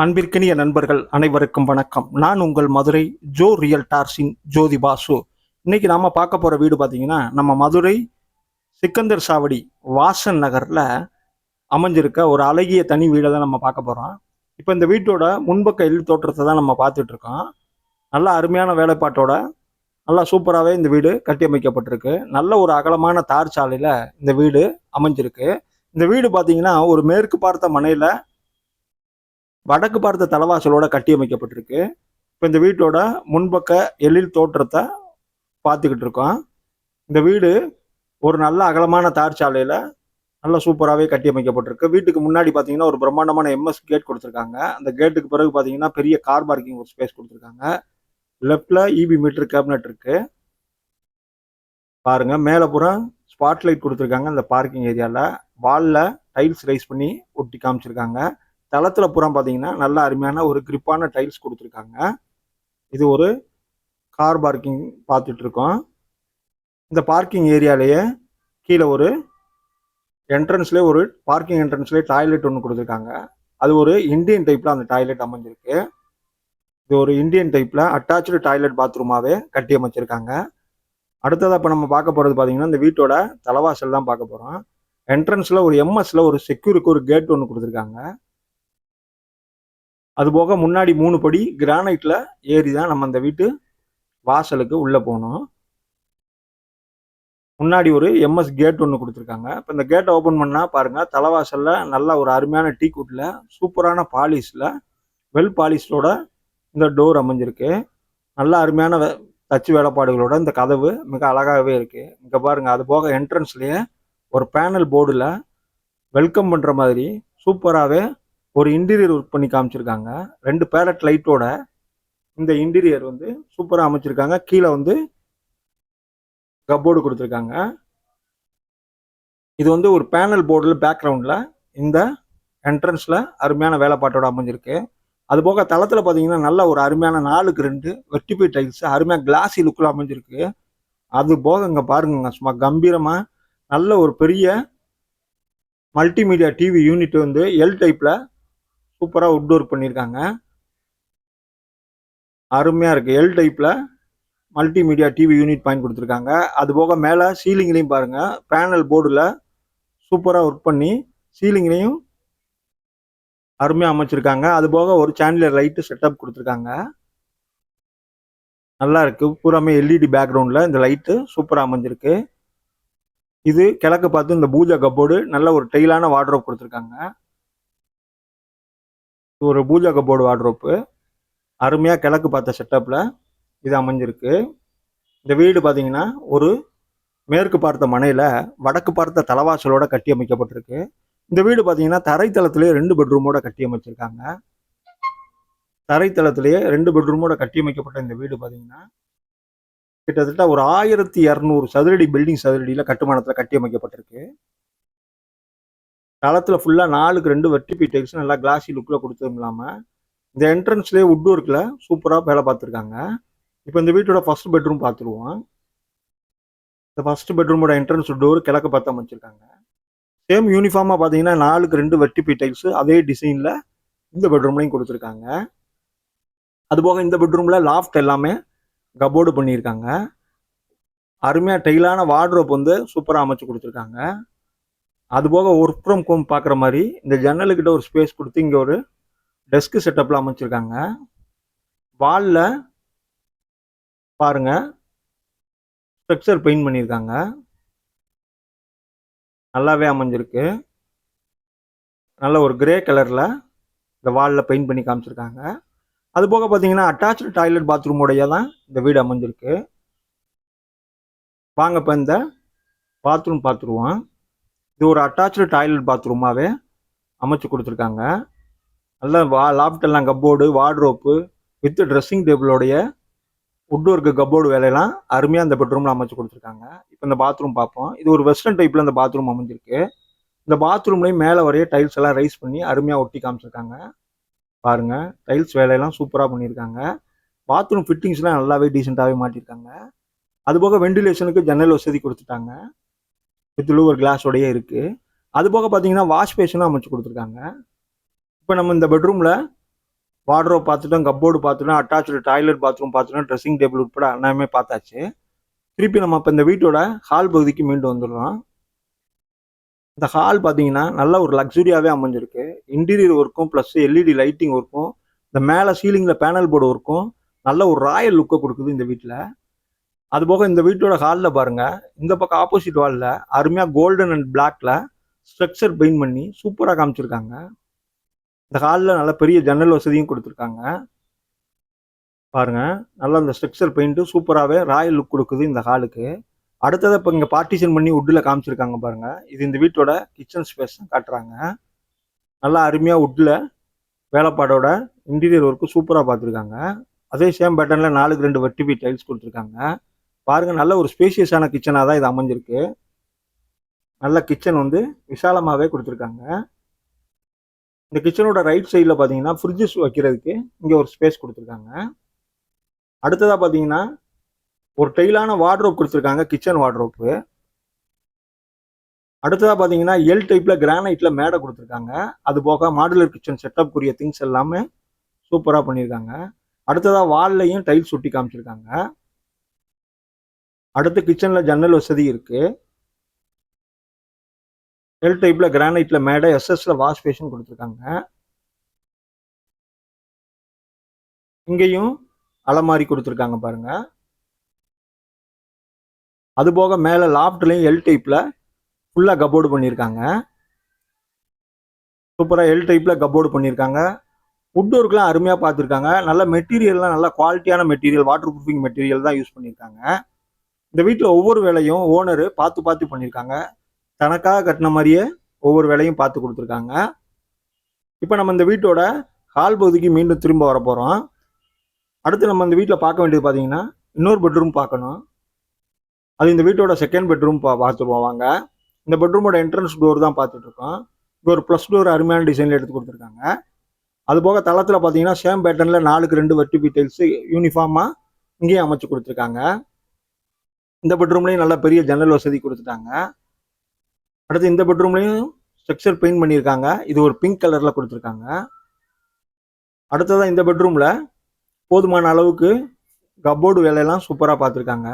அன்பிற்கினிய நண்பர்கள் அனைவருக்கும் வணக்கம். நான் உங்கள் மதுரை ஜோ ரியல்டார்ஸின் ஜோதி பாசு. இன்னைக்கு நாம பார்க்க போற வீடு பார்த்தீங்கன்னா, நம்ம மதுரை சிக்கந்தர் சாவடி வாசன் நகர்ல அமைஞ்சிருக்க ஒரு அழகிய தனி வீடை தான் நம்ம பார்க்க போறோம். இப்போ இந்த வீட்டோட முன்பக்க எழில் தோற்றத்தை தான் நம்ம பார்த்துட்டு இருக்கோம். நல்ல அருமையான வேலைப்பாட்டோட நல்லா சூப்பராகவே இந்த வீடு கட்டியமைக்கப்பட்டிருக்கு. நல்ல ஒரு அகலமான தார் சாலையில இந்த வீடு அமைஞ்சிருக்கு. இந்த வீடு பார்த்தீங்கன்னா ஒரு மேற்கு பார்த்த மனையில வடக்கு பார்த்த தலைவாசலோட கட்டியமைக்கப்பட்டிருக்கு. இப்போ இந்த வீட்டோட முன்பக்க எழில் தோற்றத்தை பார்த்துக்கிட்டு இருக்கோம். இந்த வீடு ஒரு நல்ல அகலமான தார் சாலையில் நல்ல சூப்பராகவே கட்டியமைக்கப்பட்டிருக்கு. வீட்டுக்கு முன்னாடி பார்த்தீங்கன்னா ஒரு பிரம்மாண்டமான எம்எஸ் கேட் கொடுத்துருக்காங்க. அந்த கேட்டுக்கு பிறகு பார்த்தீங்கன்னா பெரிய கார் பார்க்கிங் ஒரு ஸ்பேஸ் கொடுத்துருக்காங்க. லெஃப்டில் இபி மீட்டர் கேபினட் இருக்கு. பாருங்க, மேலே புறம் ஸ்பாட் லைட் கொடுத்துருக்காங்க. இந்த பார்க்கிங் ஏரியாவில் வாலில் டைல்ஸ் ரைஸ் பண்ணி ஒட்டி காமிச்சிருக்காங்க. தளத்துல புறம் பார்த்தீங்கன்னா நல்ல அருமையான ஒரு கிரிப்பான டைல்ஸ் கொடுத்துருக்காங்க. இது ஒரு கார் பார்க்கிங் பார்த்துட்டு இருக்கோம். இந்த பார்க்கிங் ஏரியாலேயே கீழே ஒரு என்ட்ரன்ஸ்லேயே ஒரு பார்க்கிங் என்ட்ரன்ஸ்லேயே டாய்லெட் ஒன்று கொடுத்துருக்காங்க. அது ஒரு இந்தியன் டைப்பில் அந்த டாய்லெட் அமைஞ்சிருக்கு. இது ஒரு இந்தியன் டைப்பில் அட்டாச்சு டாய்லெட் பாத்ரூமாகவே கட்டி அமைச்சிருக்காங்க. அடுத்ததாக இப்போ நம்ம பார்க்க போகிறது பார்த்தீங்கன்னா இந்த வீட்டோட தலைவாசல் தான் பார்க்க போகிறோம். என்ட்ரன்ஸில் ஒரு எம்எஸ்ல ஒரு செக்யூருக்கு ஒரு கேட் ஒன்று கொடுத்துருக்காங்க. அதுபோக முன்னாடி 3 படி கிரானைட்ல ஏறி தான் நம்ம அந்த வீட்டு வாசலுக்கு உள்ள போகணும். முன்னாடி ஒரு எம்எஸ் கேட் ஒன்று கொடுத்துருக்காங்க. இப்போ இந்த கேட்டை ஓப்பன் பண்ணா பாருங்க, தலைவாசல்ல நல்ல ஒரு அருமையான டீ குட்ல சூப்பரான பாலிஷ்ல வெல் பாலிஷ்டோட இந்த டோர் அமைஞ்சிருக்கு. நல்ல அருமையான தச்சு வேலைப்பாடுகளோட இந்த கதவு மிக அழகாகவே இருக்கு. இங்க பாருங்க, அது போக என்ட்ரன்ஸ்லயே ஒரு பேனல் போர்டுல வெல்கம் பண்ற மாதிரி சூப்பராகவே ஒரு இன்டீரியர் ஒர்க் பண்ணி காமிச்சிருக்காங்க. 2 பேலட் லைட்டோட இந்த இன்டீரியர் வந்து சூப்பராக அமைச்சிருக்காங்க. கீழே வந்து கப்போர்டு கொடுத்துருக்காங்க. இது வந்து ஒரு பேனல் போர்டில் பேக்ரவுண்டில் இந்த என்ட்ரன்ஸில் அருமையான வேலைப்பாட்டோட அமைஞ்சிருக்கு. அது போக தளத்தில் பார்த்தீங்கன்னா நல்ல ஒரு அருமையான 4க்கு 2 வெர்டிபை டைல்ஸ் அருமையாக கிளாஸி லுக்கில் அமைஞ்சிருக்கு. அது போக இங்கே பாருங்க, சும்மா கம்பீரமாக நல்ல ஒரு பெரிய மல்டிமீடியா டிவி யூனிட் வந்து எல் டைப்பில் சூப்பராக வுட் ஒர்க் பண்ணியிருக்காங்க. அருமையாக இருக்குது. எல் டைப்பில் மல்டிமீடியா டிவி யூனிட் பாயிண்ட் கொடுத்துருக்காங்க. அது போக மேலே சீலிங்லேயும் பாருங்கள், பேனல் போர்டில் சூப்பராக ஒர்க் பண்ணி சீலிங்லேயும் அருமையாக அமைச்சிருக்காங்க. அது போக ஒரு சாண்டிலர் லைட்டு செட்டப் கொடுத்துருக்காங்க. நல்லா இருக்குது. பூராமே எல்இடி பேக்ரவுண்டில் இந்த லைட்டு சூப்பராக அமைஞ்சிருக்கு. இது கிழக்கு பார்த்து இந்த பூஜா கப்போர்டு நல்ல ஒரு டெய்லான வார்ட்ரோப் கொடுத்துருக்காங்க. ஒரு பூஜா கப்போர்டு வார்ட்ரோப்பு அருமையாக கிழக்கு பார்த்த செட்டப்பில் இது அமைஞ்சிருக்கு. இந்த வீடு பார்த்தீங்கன்னா ஒரு மேற்கு பார்த்த மனையில் வடக்கு பார்த்த தலைவாசலோட கட்டி அமைக்கப்பட்டிருக்கு. இந்த வீடு பார்த்தீங்கன்னா தரைத்தளத்திலேயே 2 பெட்ரூமோட கட்டி அமைச்சிருக்காங்க. தரைத்தளத்திலேயே 2 பெட்ரூமோட கட்டி அமைக்கப்பட்ட இந்த வீடு பார்த்தீங்கன்னா கிட்டத்தட்ட ஒரு 1200 சதுரடி பில்டிங் சதுரடியில் கட்டுமானத்தில் கட்டி அமைக்கப்பட்டிருக்கு. தளத்தில் ஃபுல்லாக 4க்கு 2 வெர்டிபை டைல்ஸ் நல்லா கிளாஸி லுக்கில் கொடுத்ததும் இல்லாமல் இந்த என்ட்ரன்ஸ்லேயே வுட் ஒர்க்கில் சூப்பராக வேலை பார்த்துருக்காங்க. இப்போ இந்த வீட்டோட ஃபர்ஸ்ட் பெட்ரூம் பார்த்துருவோம். இந்த ஃபர்ஸ்ட் பெட்ரூமோட என்ட்ரன்ஸ் டோர் கிழக்கு பார்த்து அமைச்சிருக்காங்க. சேம் யூனிஃபார்மாக பார்த்தீங்கன்னா 4க்கு 2 வெர்டிபை டைல்ஸ் அதே டிசைனில் இந்த பெட்ரூம்லையும் கொடுத்துருக்காங்க. அதுபோக இந்த பெட்ரூமில் லாஃப்ட் எல்லாமே கபோர்டு பண்ணியிருக்காங்க. அருமையாக டெய்லான வார்ட்ரோப் வந்து சூப்பராக அமைச்சு கொடுத்துருக்காங்க. அதுபோக ஒர்க் ஃப்ரம் ஹோம் பார்க்குற மாதிரி இந்த ஜன்னலுக்கிட்ட ஒரு ஸ்பேஸ் கொடுத்து இங்கே ஒரு டெஸ்க் செட்டப்பில் அமைச்சிருக்காங்க. வாலில் பாருங்க ஸ்ட்ரக்சர் பெயிண்ட் பண்ணியிருக்காங்க. நல்லாவே அமைஞ்சிருக்கு. நல்ல ஒரு கிரே கலரில் இந்த வாலில் பெயிண்ட் பண்ணி காமிச்சிருக்காங்க. அது போக பார்த்தீங்கன்னா அட்டாச்சு டாய்லெட் பாத்ரூமோடைய தான் இந்த வீடு அமைஞ்சிருக்கு. வாங்க இப்போ இந்த பாத்ரூம் பார்த்துருவோம். இது ஒரு அட்டாச்சு டாய்லெட் பாத்ரூமாகவே அமைச்சு கொடுத்துருக்காங்க. நல்ல லாஃப்ட் எல்லாம் கப்போர்டு வார்ட்ரோப்பு வித் ட்ரெஸ்ஸிங் டேபிளோடைய வுட் ஒர்க்கு கப்போர்டு வேலையெல்லாம் அருமையாக இந்த பெட்ரூமில் அமைச்சு கொடுத்துருக்காங்க. இப்போ இந்த பாத்ரூம் பார்ப்போம். இது ஒரு வெஸ்டர்ன் டைப்பில் இந்த பாத்ரூம் அமைஞ்சிருக்கு. இந்த பாத்ரூம்லேயும் மேலே வரைய டைல்ஸ் எல்லாம் ரைஸ் பண்ணி அருமையாக ஒட்டி காமிச்சிருக்காங்க. பாருங்கள், டைல்ஸ் வேலையெல்லாம் சூப்பராக பண்ணியிருக்காங்க. பாத்ரூம் ஃபிட்டிங்ஸ்லாம் நல்லாவே டீசெண்டாகவே மாட்டியிருக்காங்க. அதுபோக வெண்டிலேஷனுக்கு ஜன்னல் வசதி கொடுத்துட்டாங்க. வித் லூவர் கிளாஸோடையே இருக்குது. அது போக பார்த்தீங்கன்னா வாஷ் பேஷனும் அமைச்சு கொடுத்துருக்காங்க. இப்போ நம்ம இந்த பெட்ரூமில் வார்ட்ரோப் பார்த்துட்டோம், கப்போர்டு பார்த்துட்டோம், அட்டாச்சு டாய்லெட் பாத்ரூம் பார்த்துட்டோம், ட்ரெஸ்ஸிங் டேபிள் உட்பட எல்லாமே பார்த்தாச்சு. திருப்பி நம்ம இப்போ இந்த வீட்டோட ஹால் பகுதிக்கு மீண்டு வந்துடுறோம். இந்த ஹால் பார்த்தீங்கன்னா நல்ல ஒரு லக்ஸுரியாகவே அமைஞ்சிருக்கு. இன்டீரியர் ஒர்க்கும் ப்ளஸ் எல்இடி லைட்டிங் ஒர்க்கும், இந்த மேலே சீலிங்கில் பேனல் போர்டு ஒர்க்கும் நல்ல ஒரு ராயல் லுக்கை கொடுக்குது இந்த வீட்டில். அதுபோக இந்த வீட்டோட ஹாலில் பாருங்கள், இந்த பக்கம் ஆப்போசிட் வாலில் அருமையாக கோல்டன் அண்ட் பிளாக்ல ஸ்ட்ரக்சர் பெயிண்ட் பண்ணி சூப்பராக காமிச்சிருக்காங்க. இந்த ஹாலில் நல்ல பெரிய ஜன்னல் வசதியும் கொடுத்துருக்காங்க. பாருங்க, நல்லா இந்த ஸ்ட்ரக்சர் பெயிண்ட்டு சூப்பராகவே ராயல் லுக் கொடுக்குது இந்த ஹாலுக்கு. அடுத்ததை இப்போ இங்கே பார்ட்டிஷன் பண்ணி உட்டில் காமிச்சிருக்காங்க பாருங்க. இது இந்த வீட்டோட கிச்சன் ஸ்பேஸ் காட்டுறாங்க. நல்லா அருமையாக உட்டில் வேலைப்பாடோட இன்டீரியர் ஒர்க்கு சூப்பராக பார்த்துருக்காங்க. அதே சேம் பேட்டர்னில் 4க்கு 2 வெர்டிபி டைல்ஸ் கொடுத்துருக்காங்க. பாருங்க, நல்ல ஒரு ஸ்பேஷியஸான கிச்சனாக தான் இது அமைஞ்சிருக்கு. நல்ல கிச்சன் வந்து விசாலமாகவே கொடுத்துருக்காங்க. இந்த கிச்சனோட ரைட் சைடில் பார்த்தீங்கன்னா ஃப்ரிட்ஜஸ் வைக்கிறதுக்கு இங்கே ஒரு ஸ்பேஸ் கொடுத்துருக்காங்க. அடுத்ததாக பார்த்தீங்கன்னா ஒரு டெய்லான வார்ட்ரோப் கொடுத்துருக்காங்க, கிச்சன் வார்ட்ரோப்பு. அடுத்ததாக பார்த்தீங்கன்னா எல் டைப்பில் கிரானைட்டில் மேடை கொடுத்துருக்காங்க. அது போக மாடுலர் கிச்சன் செட்டப்க்குரிய திங்ஸ் எல்லாமே சூப்பராக பண்ணியிருக்காங்க. அடுத்ததாக வால்லையும் டைல்ஸ் ஒட்டி காமிச்சிருக்காங்க. அடுத்து கிச்சனில் ஜன்னல் வசதி இருக்குது. எல் டைப்பில் கிரானைட்டில் மேடை, எஸ்எஸ்ல வாஷ் பேஷன் கொடுத்துருக்காங்க. இங்கேயும் அலமாரி கொடுத்துருக்காங்க பாருங்க. அது போக மேலே லாஃப்ட்லையும் எல் டைப்பில் ஃபுல்லாக கப்போர்டு பண்ணியிருக்காங்க. சூப்பராக எல் டைப்பில் கப்போர்டு பண்ணியிருக்காங்க. வுட் ஒர்க்லாம் அருமையாக பார்த்துருக்காங்க. நல்ல மெட்டீரியல்லாம் நல்ல குவாலிட்டியான மெட்டீரியல், வாட்டர் ப்ரூஃபிங் மெட்டீரியல் தான் யூஸ் பண்ணியிருக்காங்க. இந்த வீட்டில் ஒவ்வொரு வேலையும் ஓனரு பார்த்து பண்ணியிருக்காங்க. தனக்காக கட்டின மாதிரியே ஒவ்வொரு வேலையும் பார்த்து கொடுத்துருக்காங்க. இப்போ நம்ம இந்த வீட்டோட ஹால் பகுதிக்கு மீண்டும் திரும்ப வர போகிறோம். அடுத்து நம்ம இந்த வீட்டில் பார்க்க வேண்டியது பார்த்தீங்கன்னா இன்னொரு பெட்ரூம் பார்க்கணும். அது இந்த வீட்டோட செகண்ட் பெட்ரூம் பார்த்துருவோம் வாங்க. இந்த பெட்ரூமோட என்ட்ரன்ஸ் டோர் தான் பார்த்துட்ருக்கோம். இப்போ ஒரு ப்ளஸ் டோர் அருமையான டிசைனில் எடுத்து கொடுத்துருக்காங்க. அது போக தளத்தில் பார்த்தீங்கன்னா சேம் பேட்டர்னில் 4க்கு 2 வெர்டிபி டைல்ஸ் யூனிஃபார்மாக இங்கேயும் அமைச்சு கொடுத்துருக்காங்க. இந்த பெட்ரூம்லேயும் நல்ல பெரிய ஜன்னல் வசதி கொடுத்துட்டாங்க. அடுத்து இந்த பெட்ரூம்லேயும் ஸ்ட்ரக்சர் பெயிண்ட் பண்ணியிருக்காங்க. இது ஒரு பிங்க் கலரில் கொடுத்துருக்காங்க. அடுத்ததான் இந்த பெட்ரூமில் போதுமான அளவுக்கு கப்போர்டு வேலையெல்லாம் சூப்பராக பார்த்துருக்காங்க.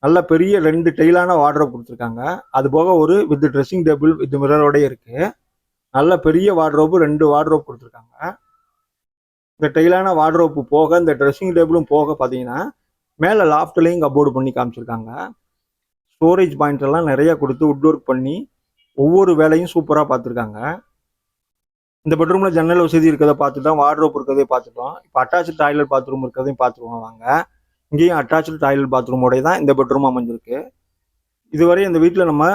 நல்ல பெரிய 2 டெய்லான வார்ட்ரோப் கொடுத்துருக்காங்க. அது போக ஒரு வித் ட்ரெஸ்ஸிங் டேபிள் வித் மிரரோடய இருக்குது. நல்ல பெரிய வார்ட்ரோப்பு 2 வார்ட்ரோப் கொடுத்துருக்காங்க. இந்த டெய்லான வார்ட்ரோப்பு போக இந்த ட்ரெஸ்ஸிங் டேபிளும் போக பார்த்தீங்கன்னா மேலே லாஃப்ட்லையும் கப்போர்டு பண்ணி காமிச்சிருக்காங்க. ஸ்டோரேஜ் பாயிண்ட் எல்லாம் நிறைய கொடுத்து வுட் ஒர்க் பண்ணி ஒவ்வொரு வேலையும் சூப்பராக பார்த்துருக்காங்க. இந்த பெட்ரூமில் ஜன்னல் வசதி இருக்கிறத பார்த்துட்டோம், வார்ட்ரோப் இருக்கிறதே பார்த்துட்டோம். இப்போ அட்டாச்சு டாய்லெட் பாத்ரூம் இருக்கிறதையும் பார்த்துருவோம் வாங்க. இங்கேயும் அட்டாச்சு டாய்லெட் பாத்ரூமோடய தான் இந்த பெட்ரூம் அமைஞ்சிருக்கு. இதுவரை இந்த வீட்டில் நம்ம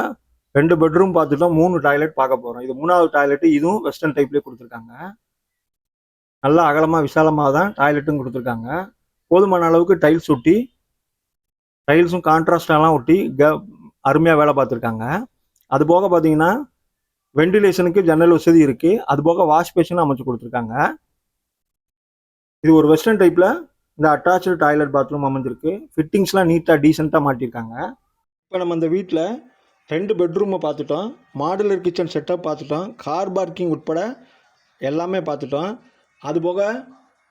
2 பெட்ரூம் பார்த்துட்டோம், 3 டாய்லெட் பார்க்க போகிறோம். இது 3வது டாய்லெட்டு. இதுவும் வெஸ்டர்ன் டைப்லேயே கொடுத்துருக்காங்க. நல்லா அகலமாக விசாலமாக தான் டாய்லெட்டும் கொடுத்துருக்காங்க. போதுமான அளவுக்கு டைல்ஸ் ஒட்டி, டைல்ஸும் கான்ட்ராஸ்டாலாம் ஒட்டி அருமையாக வேலை பார்த்துருக்காங்க. அது போக பார்த்தீங்கன்னா வெண்டிலேஷனுக்கு ஜன்னல் வசதி இருக்குது. அது போக வாஷ் பேஷனும் அமைச்சு கொடுத்துருக்காங்க. இது ஒரு வெஸ்டர்ன் டைப்பில் இந்த அட்டாச்சு டாய்லெட் பாத்ரூம் அமைஞ்சிருக்கு. ஃபிட்டிங்ஸ்லாம் நீட்டாக டீசெண்டாக மாட்டியிருக்காங்க. இப்போ நம்ம இந்த வீட்டில் 2 பெட்ரூமை பார்த்துட்டோம், மாடுலர் கிச்சன் செட்டப் பார்த்துட்டோம், கார் பார்க்கிங் உட்பட எல்லாமே பார்த்துட்டோம். அதுபோக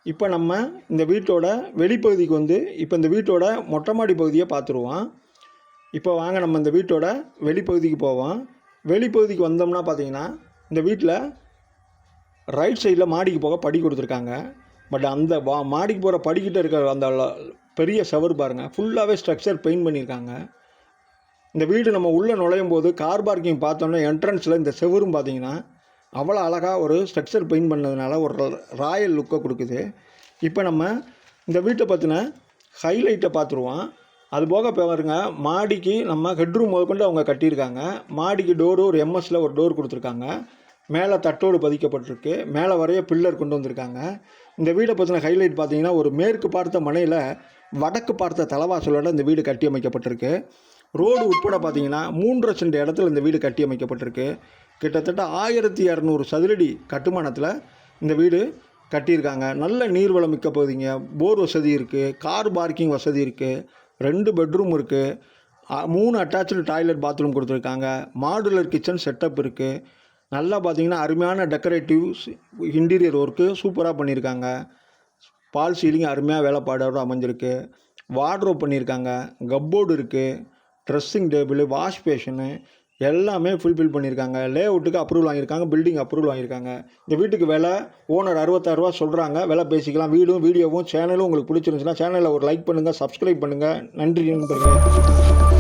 இப்போ நம்ம இந்த வீட்டோட வெளிப்பகுதிக்கு வந்து இப்போ இந்த வீட்டோட மொட்டை மாடி பகுதியை பார்த்துருவோம். இப்போ வாங்க நம்ம இந்த வீட்டோட வெளிப்பகுதிக்கு போவோம். வெளிப்பகுதிக்கு வந்தோம்னா பார்த்தீங்கன்னா இந்த வீட்டில் ரைட் சைடில் மாடிக்கு போக படி கொடுத்துருக்காங்க. பட் அந்த மாடிக்கு போகிற படிக்கிட்ட இருக்கிற அந்த பெரிய ஷவர் பாருங்கள், ஃபுல்லாகவே ஸ்ட்ரக்சர் பெயிண்ட் பண்ணியிருக்காங்க. இந்த வீடு நம்ம உள்ளே நுழையும் போது கார் பார்க்கிங் பார்த்தோன்னா என்ட்ரன்ஸில் இந்த செவரும் பார்த்தீங்கன்னா அவ்வளோ அழகாக ஒரு ஸ்ட்ரக்சர் பெயிண்ட் பண்ணதுனால ஒரு ராயல் லுக்கை கொடுக்குது. இப்போ நம்ம இந்த வீட்டை பற்றின ஹைலைட்டை பார்த்துருவோம். அதுபோக பாருங்க, மாடிக்கு நம்ம ஹெட்ரூம் முதற்கொண்டு அவங்க கட்டியிருக்காங்க. மாடிக்கு டோரு ஒரு எம்எஸ்ல ஒரு டோர் கொடுத்துருக்காங்க. மேலே தட்டோடு பதிக்கப்பட்டிருக்கு. மேலே வரைய பில்லர் கொண்டு வந்திருக்காங்க. இந்த வீடை பற்றின ஹைலைட் பார்த்தீங்கன்னா ஒரு மேற்கு பார்த்த மனையில் வடக்கு பார்த்த தலவாசலோட இந்த வீடு கட்டி அமைக்கப்பட்டிருக்கு. ரோடு உட்பட பார்த்தீங்கன்னா 3.5 சென்ட் இடத்துல இந்த வீடு கட்டி அமைக்கப்பட்டிருக்கு. கிட்டத்தட்ட 1200 சதுரடி கட்டுமானத்தில் இந்த வீடு கட்டியிருக்காங்க. நல்ல நீர்வளம் மிக்க பகுதிங்க. போர் வசதி இருக்குது, கார் பார்க்கிங் வசதி இருக்குது, 2 பெட்ரூம் இருக்குது, 3 அட்டாச்சு டாய்லெட் பாத்ரூம் கொடுத்துருக்காங்க, மாடுலர் கிச்சன் செட்டப் இருக்குது. நல்லா பார்த்தீங்கன்னா அருமையான டெக்கரேட்டிவ்ஸ் இன்டீரியர் ஒர்க்கு சூப்பராக பண்ணியிருக்காங்க. பால் சீலிங் அருமையாக வேலைப்பாடோடு அமைஞ்சிருக்கு. வார்ட்ரோப் பண்ணியிருக்காங்க. கப்போர்டு இருக்குது. ட்ரெஸ்ஸிங் டேபிள், வாஷ் பேஷனு எல்லாமே ஃபுல்ஃபில் பண்ணியிருக்காங்க. லே அவுட்டுக்கு அப்ரூவல் வாங்கியிருக்காங்க. பில்டிங் அப்ரூவல் வாங்கியிருக்காங்க. இந்த வீட்டுக்கு விலை ஓனர் 66,000 சொல்கிறாங்க. விலை பேசிக்கலாம். வீடியோவும் சேனலும் உங்களுக்கு பிடிச்சிருந்துச்சுன்னா சேனலில் ஒரு லைக் பண்ணுங்கள், சப்ஸ்கிரைப் பண்ணுங்கள். நன்றி நண்பர்களே.